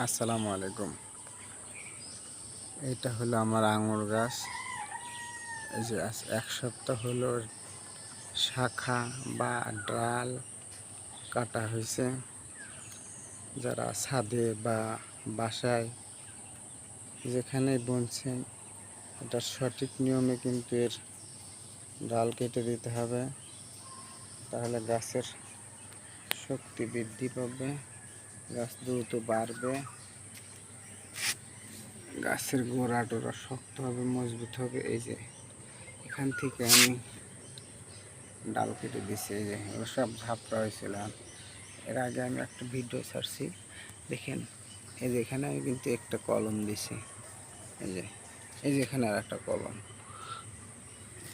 আসসালামু আলাইকুম। এটা হলো আমার আঙুর গাছ। এই যে এক সপ্তাহ হলো শাখা বা ডাল কাটা হয়েছে। যারা ছাদে বা বাসায় যেখানেই বুনছেন, এটা সঠিক নিয়মে কিন্তু এর ডাল কেটে দিতে হবে। তাহলে গাছের শক্তি বৃদ্ধি পাবে, গাছ দ্রুত বাড়বে, গাছের গোড়া টোড়া শক্ত হবে, মজবুত হবে। এই যে এখান থেকে আমি ডাল কেটে দিচ্ছি। এই যে এগুলো সব ঝাপড়া হয়েছিল। এর আগে আমি একটা ভিডিও ছাড়ছি, দেখেন। এই যে এখানে আমি কিন্তু একটা কলম দিছি। এই যে এখানে আর একটা কলম,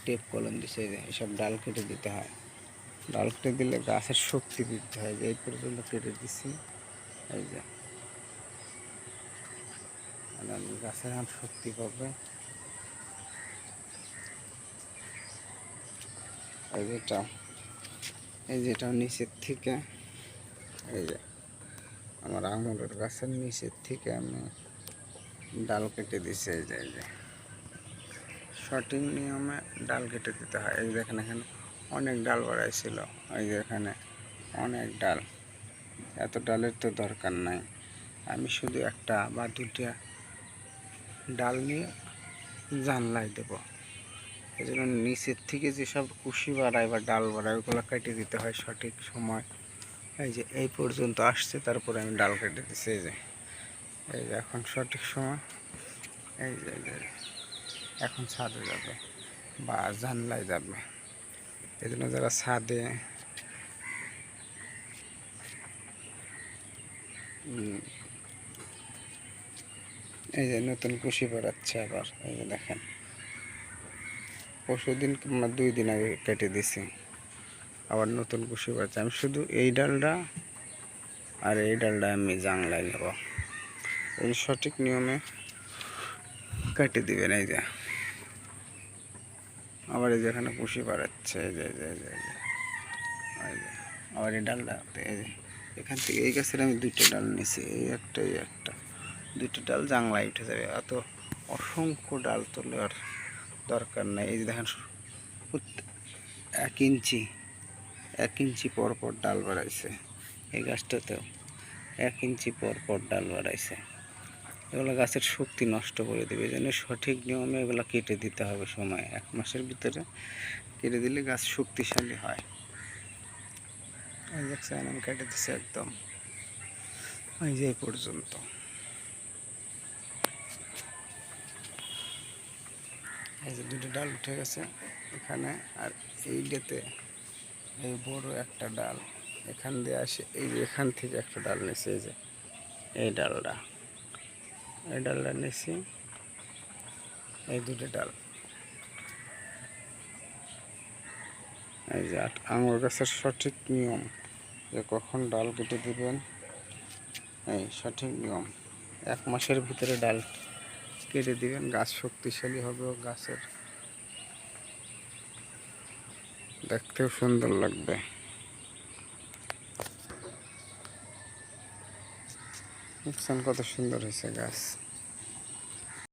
টেপ কলম দিছে। এই যে এসব ডাল কেটে দিতে হয়। ডাল কেটে দিলে গাছের শক্তি বৃদ্ধি হয়। যে এই পর্যন্ত কেটে দিচ্ছি। এই যে গাছের এখন শক্তি পাবে। এই যেটা নিচের থেকে, এই যে আমার আঙুরের গাছের নিচের থেকে আমি ডাল কেটে দিছি। এই যে সঠিক নিয়মে ডাল কেটে দিতে হয়। এই দেখেন এখানে অনেক ডাল বাড়াইছিল। এই যে এখানে অনেক ডাল, এত ডালের তো দরকার নাই। আমি শুধু একটা বা দুটা ডাল নিয়ে জানলাই দেব। এই জন্য নিচের থেকে যেসব কুশি বাড়ায় বা ডাল বাড়ায় ওগুলো কেটে দিতে হয় সঠিক সময়। এই যে এই পর্যন্ত আসছে, তারপরে আমি ডাল কেটে দিচ্ছি। এই যে এখন সঠিক সময়। এই যে এখন ছাদে যাবে বা জানলায় যাবে। এই জন্য যারা ছাদে এই যে নতুন কুশি পড়াচ্ছে আবার। এই যে দেখেন, পরশুদিন কিংবা 2 দিন আগে কেটে দিছি, আবার নতুন কুশি পড়াচ্ছে। আমি শুধু এই ডালটা আর এই ডালটা আমি জানলায় নেব। এই সঠিক নিয়মে কেটে দিবেন। এই যে আবার এই যে এখানে কুশি বাড়াচ্ছে। এই যে আবার এই ডালটা, এই যে এখান থেকে এই গাছের আমি 2টা ডাল নিয়েছি। এই একটা 2টা ডাল জানলায় উঠে যাবে। এত অসংখ্য ডাল তোলার দরকার নেই। এই যে দেখেন 1 ইঞ্চি পর পর ডাল বাড়াইছে। এই গাছটাতেও 1 ইঞ্চি পর পর ডাল বাড়াইছে। এগুলো গাছের শক্তি নষ্ট করে দেবে। এই জন্য সঠিক নিয়মে এগুলো কেটে দিতে হবে সময়। 1 মাসের ভিতরে কেটে দিলে গাছ শক্তিশালী হয়। এই দেখছেন আমি কেটে দিচ্ছি একদম, এই যে এই পর্যন্ত। এই যে 2টা ডাল উঠে গেছে এখানে। আর এইটাতে এই বড় একটা ডাল এখান দিয়ে আসে। এই যে এখান থেকে একটা ডাল নিয়েছি। এই যে এই ডালটা নিয়েছি। এই 2টা ডাল, এই যে আঙুর গাছের সঠিক নিয়ম যে কখন ডাল কেটে দিবেন। এই সঠিক নিয়ম 1 মাসের ভিতরে ডাল কেটে দিবেন, গাছ শক্তিশালী হবে ও গাছের দেখতেও সুন্দর লাগবে। দেখছেন কত সুন্দর হয়েছে গাছ।